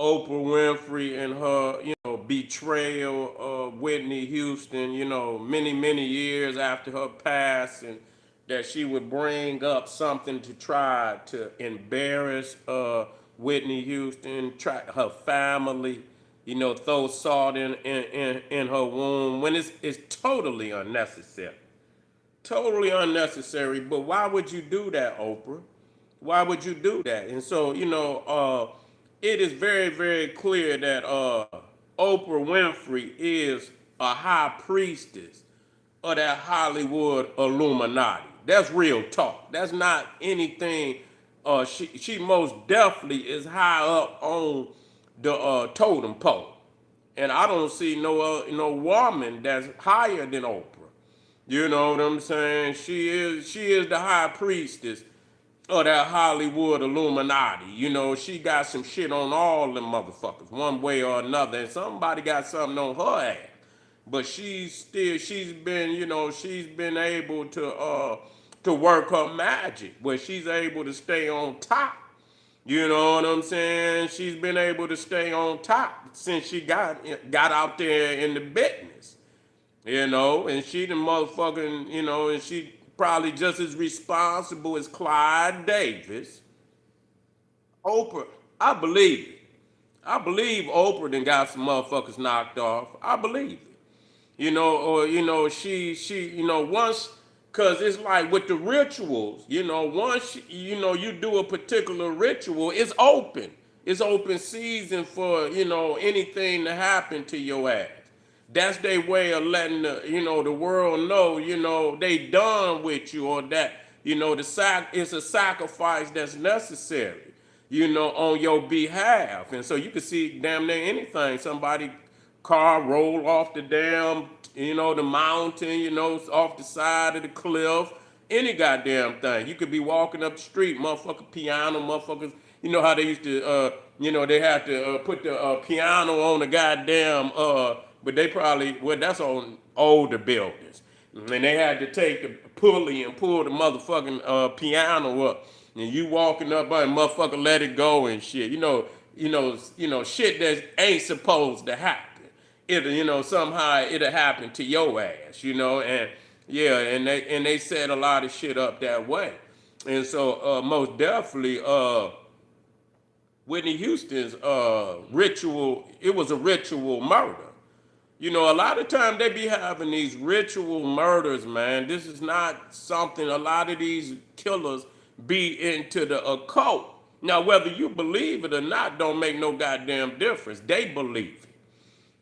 Oprah Winfrey and her, betrayal of Whitney Houston, many, many years after her passing, that she would bring up something to try to embarrass Whitney Houston, try her family, throw salt in her wound when it's totally unnecessary. Totally unnecessary. But why would you do that, Oprah? Why would you do that? And so, it is very, very clear that Oprah Winfrey is a high priestess of that Hollywood Illuminati. That's real talk. That's not anything. She most definitely is high up on the totem pole, and I don't see no woman that's higher than Oprah. You know what I'm saying? She is the high priestess of that Hollywood Illuminati. She got some shit on all them motherfuckers, one way or another, and somebody got something on her ass. But she's been able to work her magic where she's able to stay on top. You know what I'm saying? She's been able to stay on top since she got out there in the business. And she the motherfucking, and she probably just as responsible as Clyde Davis. Oprah, I believe it. I believe Oprah done got some motherfuckers knocked off. I believe it. Or she once, cause it's like with the rituals, once you do a particular ritual, it's open season for anything to happen to your ass. That's their way of letting the world know they done with you, or that it's a sacrifice that's necessary on your behalf. And so you can see damn near anything. Somebody car roll off the damn, the mountain, off the side of the cliff, any goddamn thing. You could be walking up the street, motherfucker piano, motherfuckers. You know how they used to, they had to put the piano on the goddamn, but they probably, well, that's on older buildings. And they had to take the pulley and pull the motherfucking piano up. And you walking up and motherfucker let it go and shit. Shit that ain't supposed to happen. Somehow it'll happen to your ass, and yeah, and they set a lot of shit up that way. And so most definitely Whitney Houston's ritual, it was a ritual murder. A lot of time they be having these ritual murders, man. This is not something, a lot of these killers be into the occult. Now, whether you believe it or not don't make no goddamn difference. They believe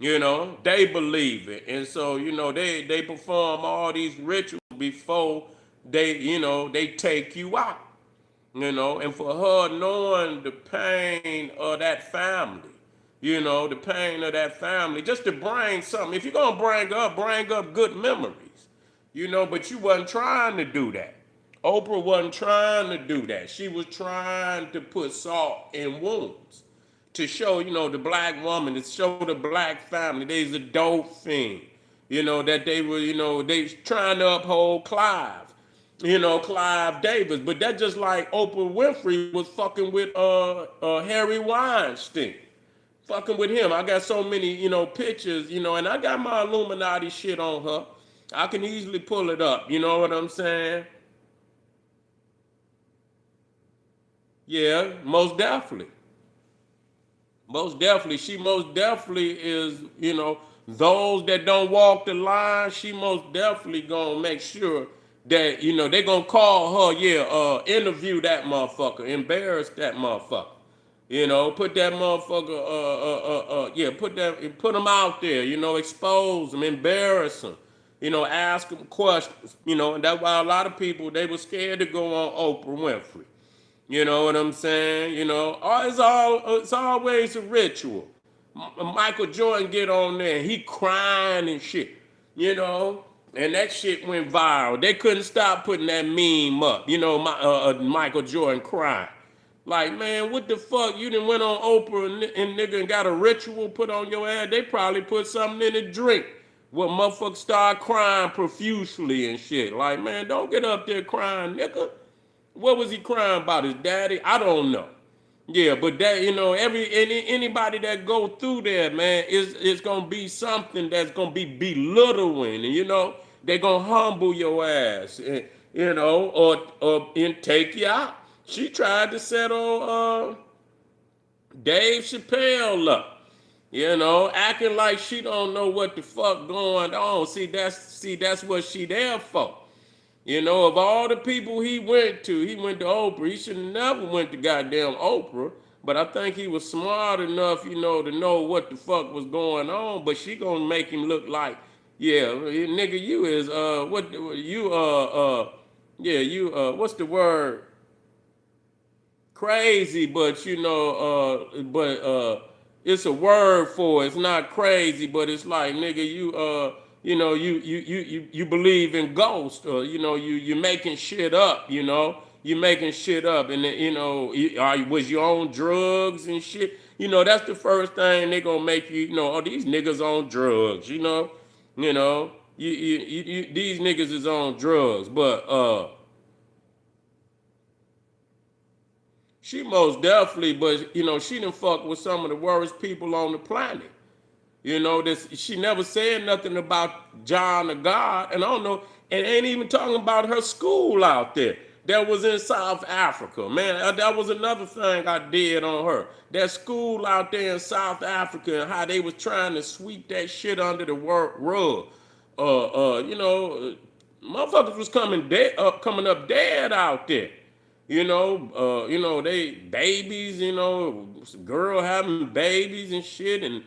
it. They believe it. And so, they perform all these rituals before they take you out. And for her knowing the pain of that family, the pain of that family, just to bring something. If you're gonna bring up good memories, but you wasn't trying to do that. Oprah wasn't trying to do that. She was trying to put salt in wounds to show, the black woman, to show the black family they's a dope fiend. That they were, they trying to uphold Clive, Clive Davis. But that's just like Oprah Winfrey was fucking with Harry Weinstein. Fucking with him. I got so many, pictures, and I got my Illuminati shit on her. I can easily pull it up. You know what I'm saying? Yeah, most definitely. Most definitely. She most definitely is, those that don't walk the line, she most definitely gonna make sure that, they gonna call her, interview that motherfucker, embarrass that motherfucker. Put that motherfucker, put them out there, expose them, embarrass them, ask them questions, and that's why a lot of people, they were scared to go on Oprah Winfrey. You know what I'm saying? It's always a ritual. Michael Jordan get on there, he crying and shit, and that shit went viral. They couldn't stop putting that meme up, Michael Jordan crying. Like, man, what the fuck? You done went on Oprah and nigga and got a ritual put on your ass. They probably put something in the drink. Well, motherfuckers start crying profusely and shit. Like, man, don't get up there crying, nigga. What was he crying about? His daddy? I don't know. Yeah, but that anybody that go through there, man, it's gonna be something that's gonna be belittling, and they're gonna humble your ass, or take you out. She tried to settle Dave Chappelle up, acting like she don't know what the fuck going on. See that's what she there for. Of all the people he went to Oprah. He should have never went to goddamn Oprah. But I think he was smart enough, to know what the fuck was going on. But she gonna make him look like, yeah, nigga, you is what you yeah, you what's the word? Crazy, but it's a word for it. It's not crazy, but it's like, nigga, you believe in ghosts, or you're making shit up, you're making shit up, and then, was you on drugs and shit? That's the first thing they gonna make oh, these niggas on drugs, you know, these niggas is on drugs, but she most definitely, but she done fuck with some of the worst people on the planet. This she never said nothing about John the God, and I don't know, and ain't even talking about her school out there that was in South Africa. Man, that was another thing I did on her. That school out there in South Africa and how they was trying to sweep that shit under the rug. Motherfuckers was coming up dead out there. They babies, girl having babies and shit, and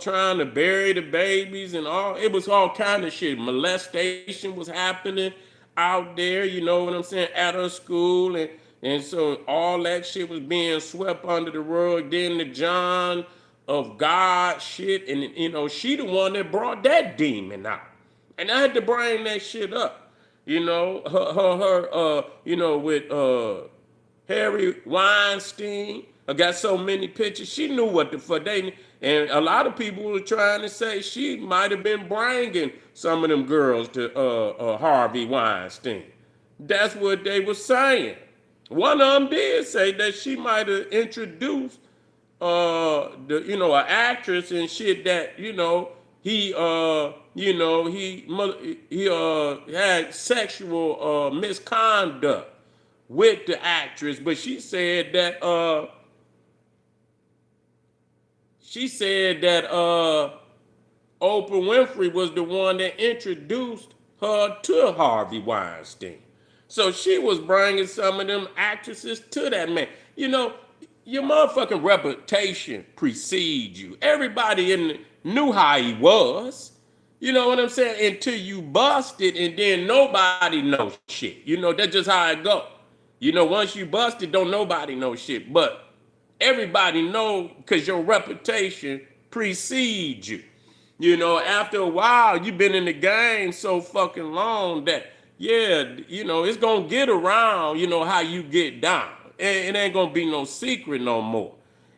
trying to bury the babies and all. It was all kind of shit. Molestation was happening out there, you know what I'm saying, at her school, and so all that shit was being swept under the rug. Then the John of God shit, and she the one that brought that demon out, and I had to bring that shit up. With Harry Weinstein. I got so many pictures. She knew what the fuck they. And a lot of people were trying to say she might have been bringing some of them girls to Harvey Weinstein. That's what they were saying. One of them did say that she might have introduced an actress and shit that he had sexual misconduct with the actress, but she said that Oprah Winfrey was the one that introduced her to Harvey Weinstein. So she was bringing some of them actresses to that man. Your motherfucking reputation precedes you. Everybody knew how he was. You know what I'm saying? Until you busted, and then nobody knows shit. That's just how it go. Once you busted, don't nobody know shit. But everybody know because your reputation precedes you. After a while, you've been in the game so fucking long that, yeah, it's going to get around, how you get down. And it ain't going to be no secret no more.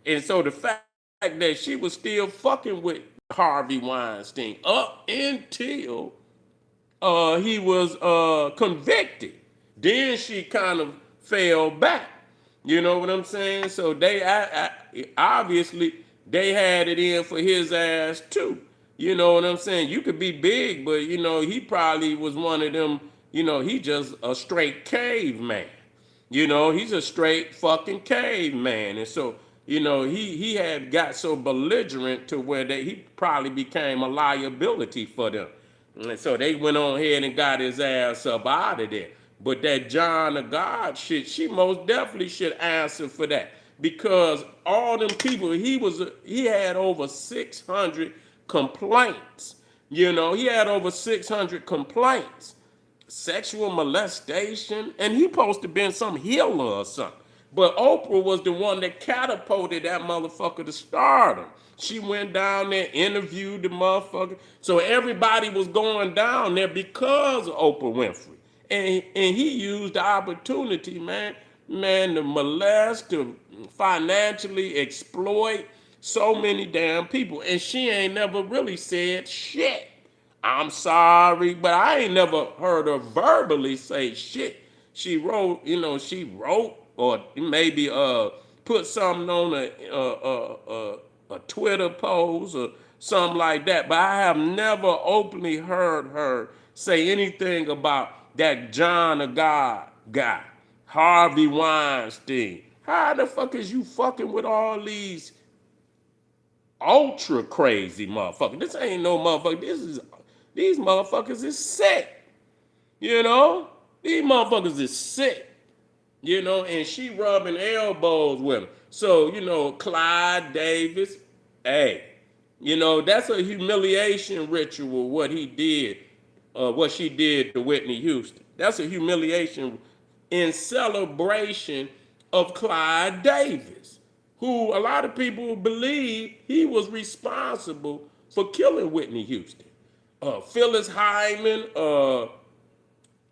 And so the fact that she was still fucking with Harvey Weinstein up until he was convicted. Then she kind of fell back. You know what I'm saying? So they obviously they had it in for his ass too. You know what I'm saying? You could be big, but he probably was one of them. He just a straight caveman. He's a straight fucking caveman, and so he had got so belligerent to where he probably became a liability for them. And so they went on ahead and got his ass up out of there. But that John of God shit, she most definitely should answer for that. Because all them people, he had over 600 complaints. He had over 600 complaints. Sexual molestation, and he supposed to been some healer or something. But Oprah was the one that catapulted that motherfucker to stardom. She went down there, interviewed the motherfucker. So everybody was going down there because of Oprah Winfrey. And he used the opportunity, man, to molest, to financially exploit so many damn people. And she ain't never really said shit. I'm sorry, but I ain't never heard her verbally say shit. She wrote, or maybe put something on a Twitter post or something like that. But I have never openly heard her say anything about that John of God guy, Harvey Weinstein. How the fuck is you fucking with all these ultra crazy motherfuckers? This ain't no motherfucker. These motherfuckers is sick. You know? These motherfuckers is sick. You know, and she rubbing elbows with him. So, you know, Clyde Davis, hey, you know, that's a humiliation ritual, what he did, what she did to Whitney Houston. That's a humiliation in celebration of Clyde Davis, who a lot of people believe he was responsible for killing Whitney Houston. Phyllis Hyman,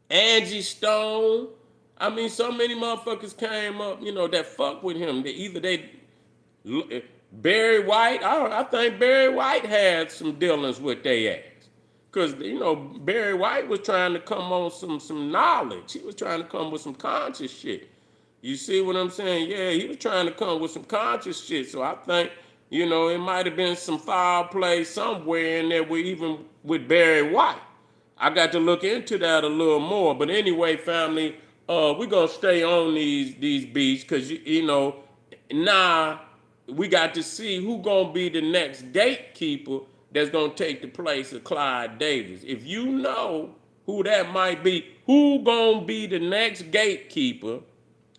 Angie Stone. I mean, so many motherfuckers came up, you know, that fuck with him. Barry White, I think Barry White had some dealings with their ass. Because, you know, Barry White was trying to come on some knowledge. He was trying to come with some conscious shit. You see what I'm saying? Yeah, he was trying to come with some conscious shit. So I think, you know, it might have been some foul play somewhere in there even with Barry White. I got to look into that a little more. But anyway, family, we're going to stay on these beats because, you know, now we got to see who going to be the next gatekeeper that's going to take the place of Clyde Davis. If you know who that might be, who going to be the next gatekeeper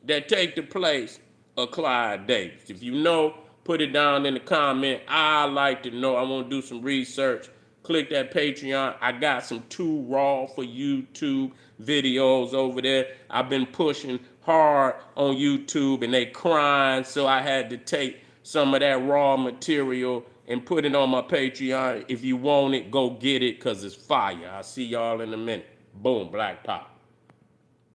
that take the place of Clyde Davis? If you know, put it down in the comment. I like to know. I want to do some research. Click that Patreon. I got some Too Raw for YouTube videos over there. I've been pushing hard on YouTube and they crying, so I had to take some of that raw material and put it on my Patreon. If you want it, go get it because it's fire. I'll see y'all in a minute. Boom, Black Pop.